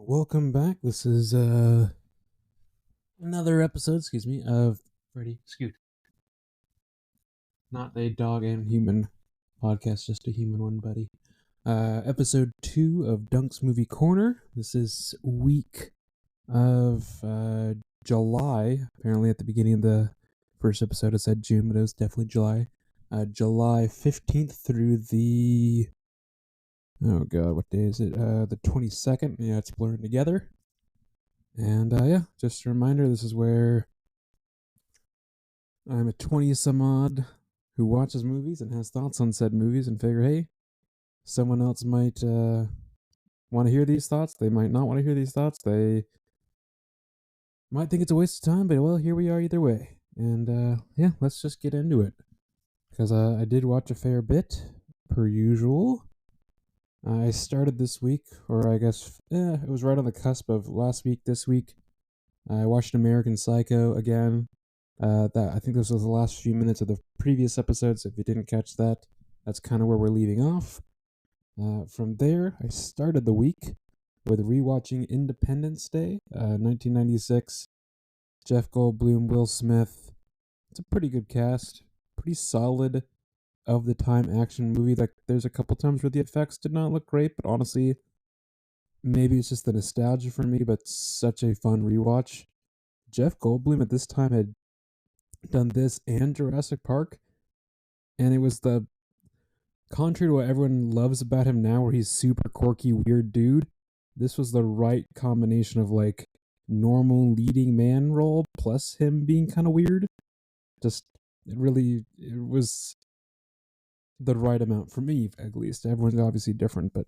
Welcome back. This is another episode, of Freddy Scoot. Not a dog and human podcast, just a human one, buddy. Episode 2 of Dunk's Movie Corner. This is week of July. Apparently, at the beginning of the first episode, it said June, but it was definitely July. July 15th through the. Oh god, what day is it? The 22nd. Yeah, it's blurring together. And just a reminder, this is where I'm a 20-some odd who watches movies and has thoughts on said movies and figure, hey, someone else might want to hear these thoughts. They might not want to hear these thoughts. They might think it's a waste of time, but well, here we are either way. And let's just get into it. Because I did watch a fair bit, per usual. I started this week, or I guess it was right on the cusp of last week, this week. I watched American Psycho again. I think this was the last few minutes of the previous episodes. If you didn't catch that, that's kind of where we're leaving off. From there, I started the week with rewatching Independence Day, 1996. Jeff Goldblum, Will Smith. It's a pretty good cast, pretty solid of the time action movie. Like, there's a couple times where the effects did not look great, but honestly, maybe it's just the nostalgia for me, but such a fun rewatch. Jeff Goldblum at this time had done this and Jurassic Park, and it was the contrary to what everyone loves about him now, where he's super quirky, weird dude. This was the right combination of like normal leading man role plus him being kind of weird. It was the right amount for me, at least. Everyone's obviously different, but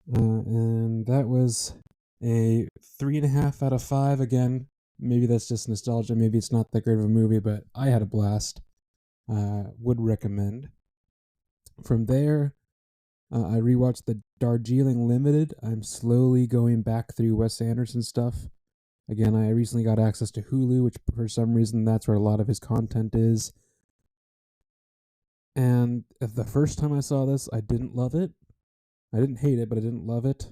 and that was a 3.5 out of 5 again. Maybe that's just nostalgia. Maybe it's not that great of a movie, but I had a blast. Would recommend. From there, I rewatched the Darjeeling Limited. I'm slowly going back through Wes Anderson stuff. Again, I recently got access to Hulu, which for some reason that's where a lot of his content is. And the first time I saw this, I didn't love it. I didn't hate it, but I didn't love it.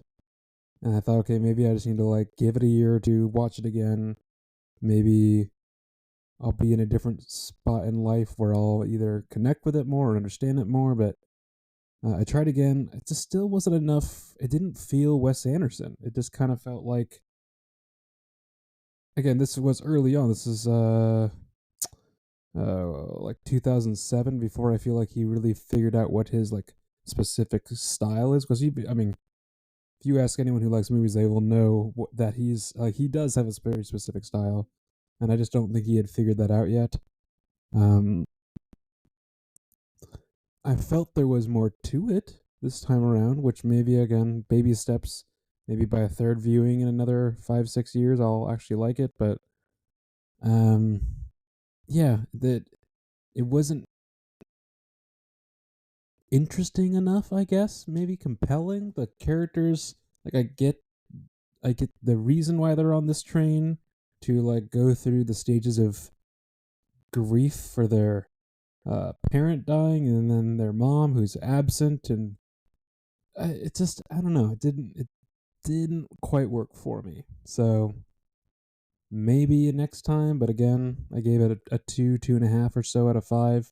And I thought, okay, maybe I just need to like give it a year or two, watch it again. Maybe I'll be in a different spot in life where I'll either connect with it more or understand it more. But I tried again. It just still wasn't enough. It didn't feel Wes Anderson. It just kind of felt like, again, this was early on. This is like 2007, before I feel like he really figured out what his like specific style is. Because if you ask anyone who likes movies, they will know that he does have a very specific style, and I just don't think he had figured that out yet. I felt there was more to it this time around, which maybe, again, baby steps. Maybe by a third viewing in another 5-6 years, I'll actually like it. But that it wasn't interesting enough, I guess. Maybe compelling. The characters, like, I get the reason why they're on this train, to like go through the stages of grief for their parent dying, and then their mom who's absent, and it just, I don't know, it didn't quite work for me. So maybe next time, but again, I gave it a 2.5 or so out of 5.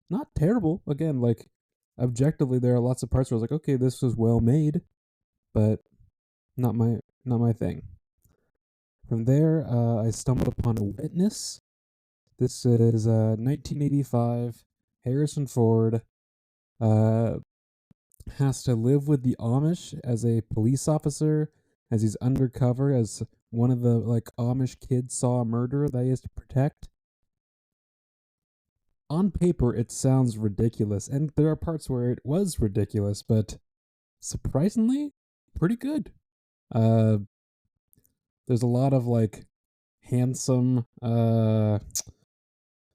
Not terrible. Again, like, objectively, there are lots of parts where I was like, okay, this was well made, but not my thing. From there, I stumbled upon A Witness. This is 1985. Harrison Ford has to live with the Amish as a police officer, as he's undercover, as one of the like Amish kids saw a murderer that he has to protect. On paper, it sounds ridiculous, and there are parts where it was ridiculous, but surprisingly, pretty good. There's a lot of like handsome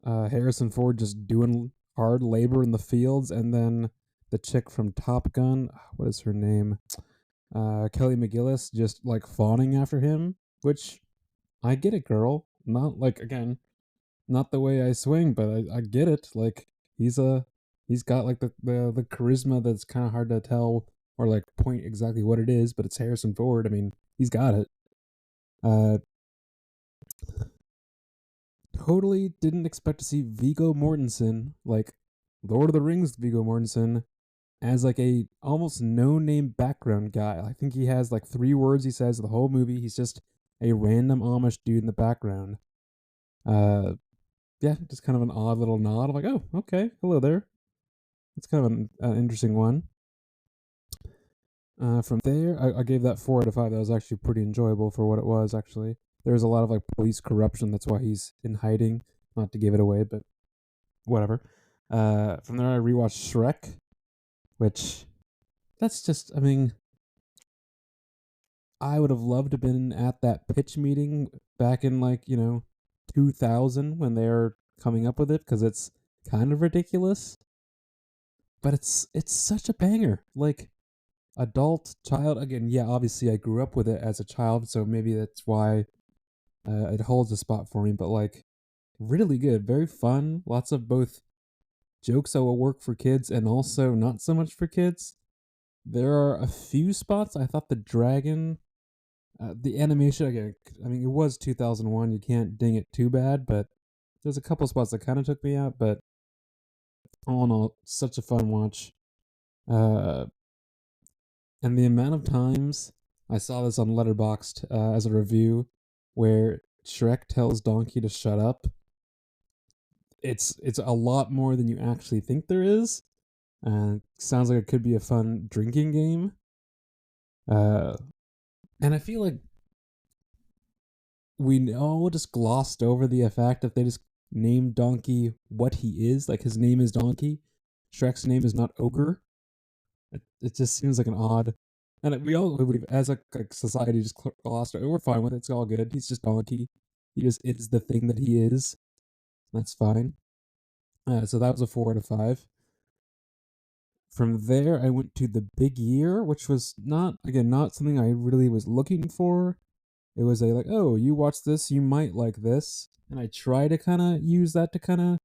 Harrison Ford just doing hard labor in the fields, and then the chick from Top Gun, what is her name? Kelly McGillis, just like fawning after him, which I get it, girl. Not like, again, not the way I swing, but I get it. Like, he's got like the charisma that's kind of hard to tell or like point exactly what it is, but it's Harrison Ford. I mean, he's got it. Uh, totally didn't expect to see Viggo Mortensen, like Lord of the Rings Viggo Mortensen, as like a almost no name background guy. I think he has like 3 words he says the whole movie. He's just a random Amish dude in the background. Uh, yeah, just kind of an odd little nod. I'm like, oh, okay, hello there. It's kind of an interesting one. From there, I gave that 4 out of 5. That was actually pretty enjoyable for what it was. Actually, there was a lot of like police corruption. That's why he's in hiding. Not to give it away, but whatever. From there, I rewatched Shrek, which that's just. I mean, I would have loved to have been at that pitch meeting back in like 2000 when they were coming up with it because it's kind of ridiculous, but it's such a banger. Like adult, child. Again, yeah, obviously I grew up with it as a child, so maybe that's why it holds a spot for me. But like, really good, very fun. Lots of both jokes that will work for kids and also not so much for kids. There are a few spots I thought the dragon, the animation again. I mean, it was 2001. You can't ding it too bad, but there's a couple spots that kind of took me out. But all in all, such a fun watch. Uh, And the amount of times I saw this on Letterboxd as a review where Shrek tells Donkey to shut up, it's a lot more than you actually think there is. Sounds like it could be a fun drinking game. Uh, and I feel like we all just glossed over the fact that they just named Donkey what he is. Like his name is Donkey. Shrek's name is not Ogre. It just seems like an odd. And we've, as a like, society, just glossed it. We're fine with it. It's all good. He's just Donkey. He just is the thing that he is. That's fine. So that was a 4 out of 5. From there, I went to The Big Year, which was not something I really was looking for. It was a like, oh, you watch this, you might like this, and I try to kind of use that to kind of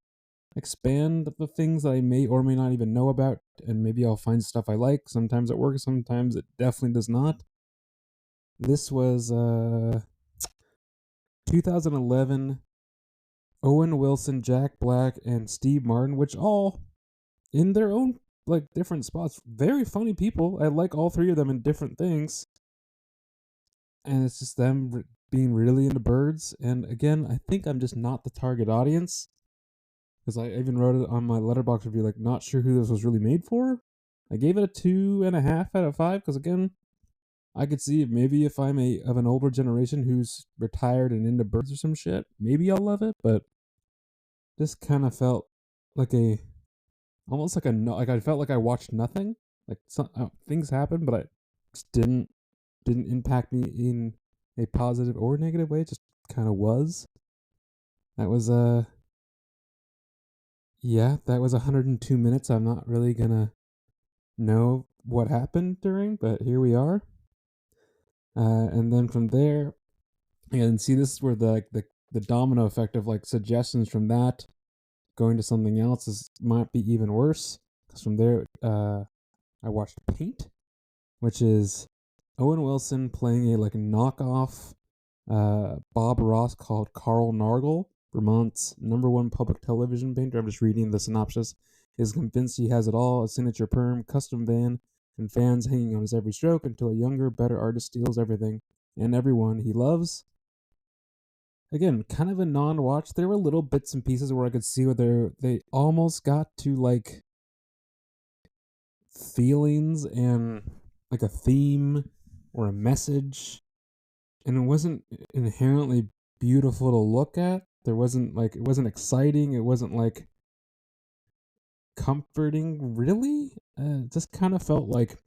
expand the things that I may or may not even know about, and maybe I'll find stuff I like. Sometimes it works, sometimes it definitely does not. This was 2011. Owen Wilson, Jack Black, and Steve Martin, which all in their own like different spots, very funny people. I like all 3 of them in different things, and it's just them being really into birds. And again, I think I'm just not the target audience because I even wrote it on my Letterboxd review, like not sure who this was really made for. I gave it a 2.5 out of 5 because again, I could see maybe if I'm of an older generation who's retired and into birds or some shit, maybe I'll love it. But this kind of felt like a almost like a no, like I felt like I watched nothing. Like things happened, but I just didn't impact me in a positive or negative way. It just kind of was. That was yeah, that was 102 minutes. I'm not really gonna know what happened during, but here we are. And then from there, and see, this is where the domino effect of like suggestions from that going to something else might be even worse. Because from there, I watched Paint, which is Owen Wilson playing a like knockoff Bob Ross called Carl Nargle, Vermont's #1 public television painter. I'm just reading the synopsis. Is convinced he has it all: a signature perm, custom van, and fans hanging on his every stroke until a younger, better artist steals everything and everyone he loves. Again, kind of a non-watch. There were little bits and pieces where I could see where they almost got to like feelings and like a theme or a message, and it wasn't inherently beautiful to look at. There wasn't like it wasn't exciting. It wasn't like comforting. Really, it just kind of felt like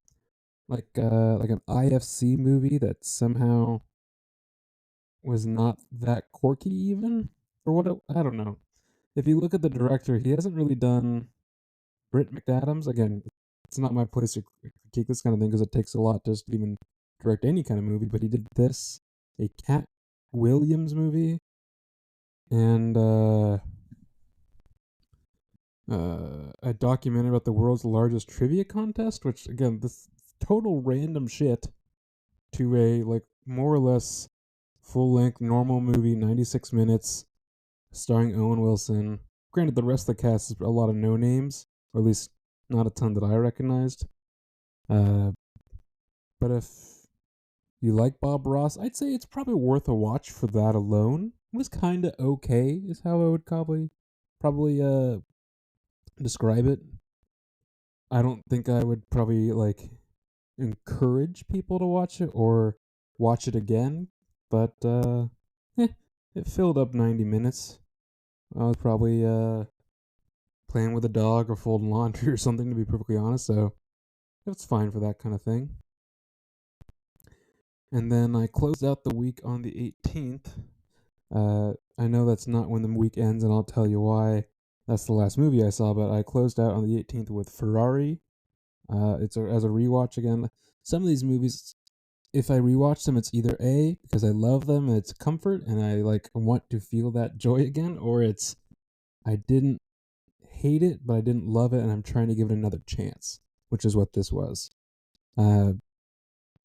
an IFC movie that somehow was not that quirky even or what I don't know. If you look at the director, he hasn't really done Britt McAdams. Again, it's not my place to critique this kind of thing because it takes a lot to just even direct any kind of movie. But he did this, a Cat Williams movie, and a documentary about the world's largest trivia contest. Which again, this total random shit to a like more or less full length normal movie, 96 minutes, starring Owen Wilson. Granted, the rest of the cast is a lot of no names, or at least not a ton that I recognized. Uh, but if you like Bob Ross, I'd say it's probably worth a watch for that alone. It was kind of okay, is how I would probably describe it. I don't think I would probably like encourage people to watch it or watch it again, but eh, it filled up 90 minutes. I was probably playing with a dog or folding laundry or something, to be perfectly honest, so it's fine for that kind of thing. And then I closed out the week on the 18th. I know that's not when the week ends, and I'll tell you why. That's the last movie I saw, but I closed out on the 18th with Ferrari. As a rewatch again. Some of these movies, if I rewatch them, it's either A, because I love them and it's comfort and I like want to feel that joy again, or it's I didn't hate it, but I didn't love it and I'm trying to give it another chance, which is what this was. Uh,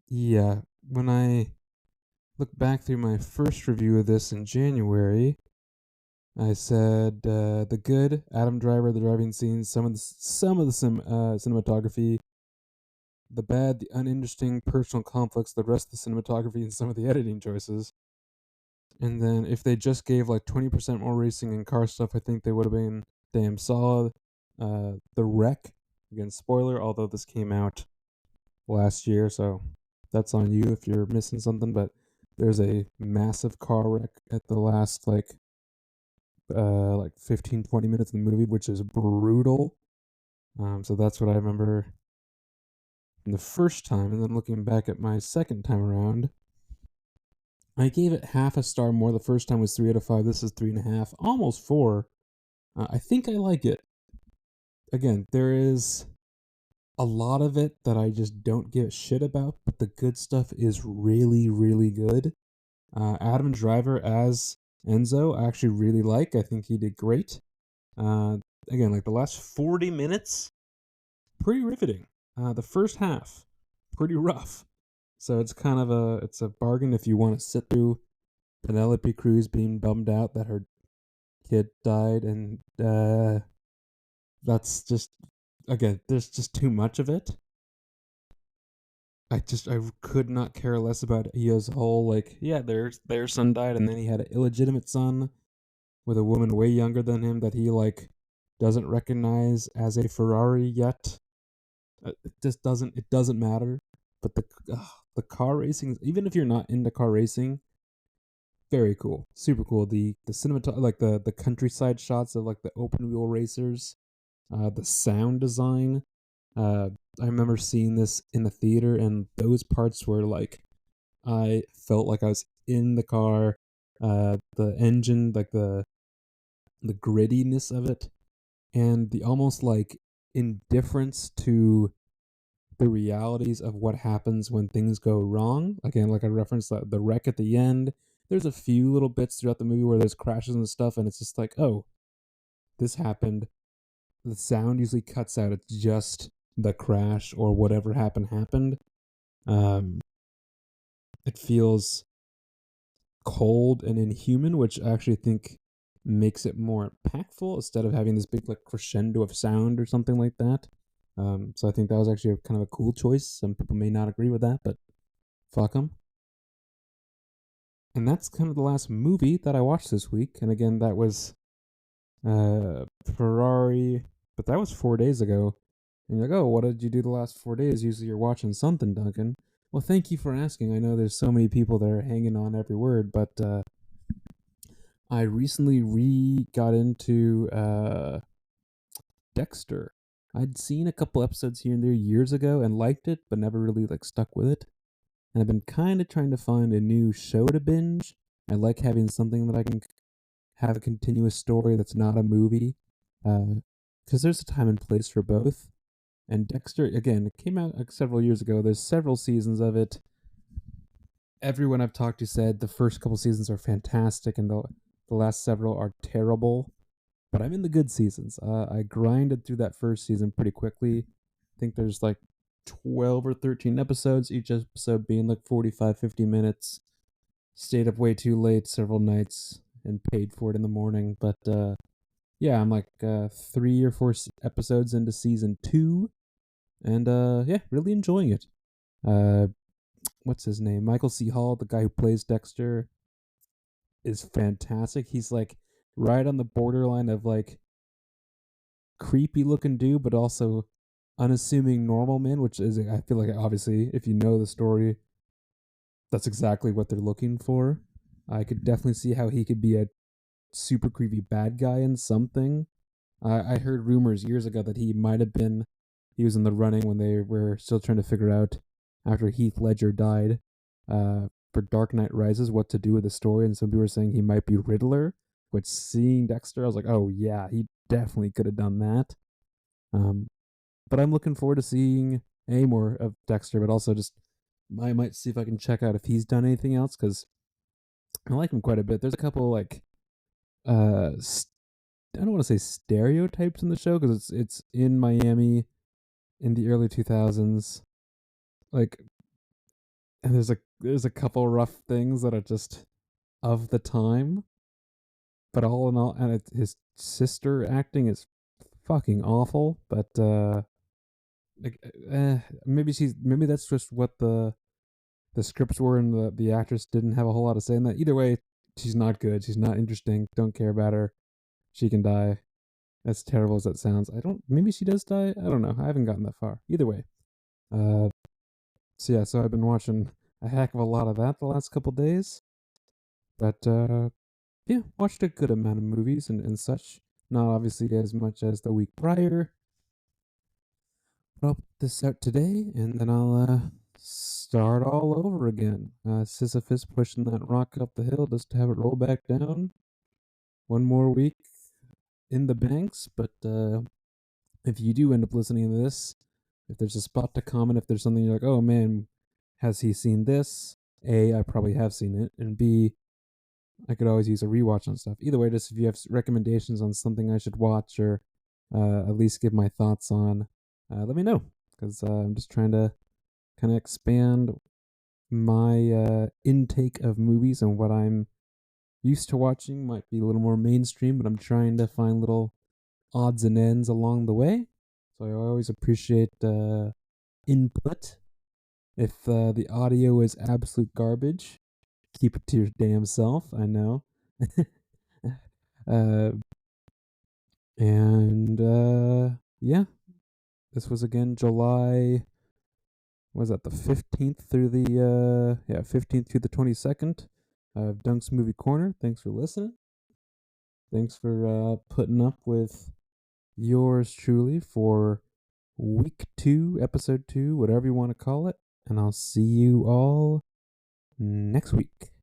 yeah, when I look back through my first review of this in January, I said the good Adam Driver, the driving scenes, some of the cinematography, the bad, the uninteresting personal conflicts, the rest of the cinematography, and some of the editing choices. And then if they just gave like 20% more racing and car stuff, I think they would have been damn solid. The Wreck, again, spoiler, although this came out last year, so that's on you if you're missing something, but there's a massive car wreck at the last like 15-20 minutes of the movie, which is brutal. So that's what I remember from the first time, and then looking back at my second time around, I gave it half a star more. The first time was 3 out of 5. This is 3.5, almost 4. I think I like it. Again, there is a lot of it that I just don't give a shit about, but the good stuff is really, really good. Adam Driver as Enzo, I actually really like. I think he did great. Again, like the last 40 minutes, pretty riveting. The first half, pretty rough. So it's kind of a bargain if you want to sit through Penelope Cruz being bummed out that her kid died, and that's just, again, there's just too much of it. I could not care less about Io's whole like, yeah, their son died, and then he had an illegitimate son with a woman way younger than him that he like doesn't recognize as a Ferrari yet. It doesn't matter. But the car racing, even if you're not into car racing, very cool, super cool. The cinemat like the countryside shots of like the open wheel racers, the sound design. I remember seeing this in the theater, and those parts were like I felt like I was in the car. The engine, like the grittiness of it, and the almost like indifference to the realities of what happens when things go wrong. Again, like I referenced the wreck at the end. There's a few little bits throughout the movie where there's crashes and stuff, and it's just like, oh, this happened. The sound usually cuts out. It's just the crash or whatever happened. Um, it feels cold and inhuman, which I actually think makes it more impactful instead of having this big like crescendo of sound or something like that. So I think that was actually kind of a cool choice. Some people may not agree with that, but fuck them. And that's kind of the last movie that I watched this week. And again, that was Ferrari, but that was 4 days ago. And you're like, oh, what did you do the last 4 days? Usually you're watching something, Duncan. Well, thank you for asking. I know there's so many people that are hanging on every word, but I recently got into Dexter. I'd seen a couple episodes here and there years ago and liked it, but never really like stuck with it. And I've been kind of trying to find a new show to binge. I like having something that I can have a continuous story that's not a movie, because there's a time and place for both. And Dexter, again, it came out several years ago. There's several seasons of it. Everyone I've talked to said the first couple seasons are fantastic, and the last several are terrible. But I'm in the good seasons. I grinded through that first season pretty quickly. I think there's like 12 or 13 episodes, each episode being like 45, 50 minutes. Stayed up way too late several nights and paid for it in the morning. But yeah, I'm like 3 or 4 episodes into season 2. And yeah, really enjoying it. Uh, what's his name? Michael C. Hall, the guy who plays Dexter, is fantastic. He's like right on the borderline of like creepy looking dude, but also unassuming normal man, which is, I feel like, obviously, if you know the story, that's exactly what they're looking for. I could definitely see how he could be a super creepy bad guy in something. I heard rumors years ago that he was in the running when they were still trying to figure out, after Heath Ledger died, for Dark Knight Rises, what to do with the story. And some people were saying he might be Riddler, which, seeing Dexter, I was like, oh yeah, he definitely could have done that. Um, but I'm looking forward to seeing more of Dexter, but also just I might see if I can check out if he's done anything else, because I like him quite a bit. There's a couple like I don't want to say stereotypes in the show, because it's in Miami in the early 2000s. Like, and there's a couple rough things that are just of the time, but all in all, and his sister acting is fucking awful. But like, maybe that's just what the scripts were, and the actress didn't have a whole lot to say in that. Either way, she's not good. She's not interesting. Don't care about her. She can die. As terrible as that sounds, I don't. Maybe she does die. I don't know. I haven't gotten that far. Either way, uh, so yeah. So I've been watching a heck of a lot of that the last couple days. But yeah, watched a good amount of movies and such. Not obviously as much as the week prior. But I'll put this out today, and then I'll start all over again. Sisyphus pushing that rock up the hill just to have it roll back down. One more week in the banks, but if you do end up listening to this, if there's a spot to comment, if there's something you're like, oh man, has he seen this? A, I probably have seen it, and B, I could always use a rewatch on stuff. Either way, just if you have recommendations on something I should watch, or at least give my thoughts on, let me know, because I'm just trying to kind of expand my intake of movies, and what I'm used to watching might be a little more mainstream, but I'm trying to find little odds and ends along the way. So I always appreciate input. If the audio is absolute garbage, keep it to your damn self. I know. uh, and yeah, this was again July. Was that the 15th through the 15th through the 22nd of Dunk's Movie Corner. Thanks for listening. Thanks for putting up with yours truly for week 2, episode 2, whatever you want to call it. And I'll see you all next week.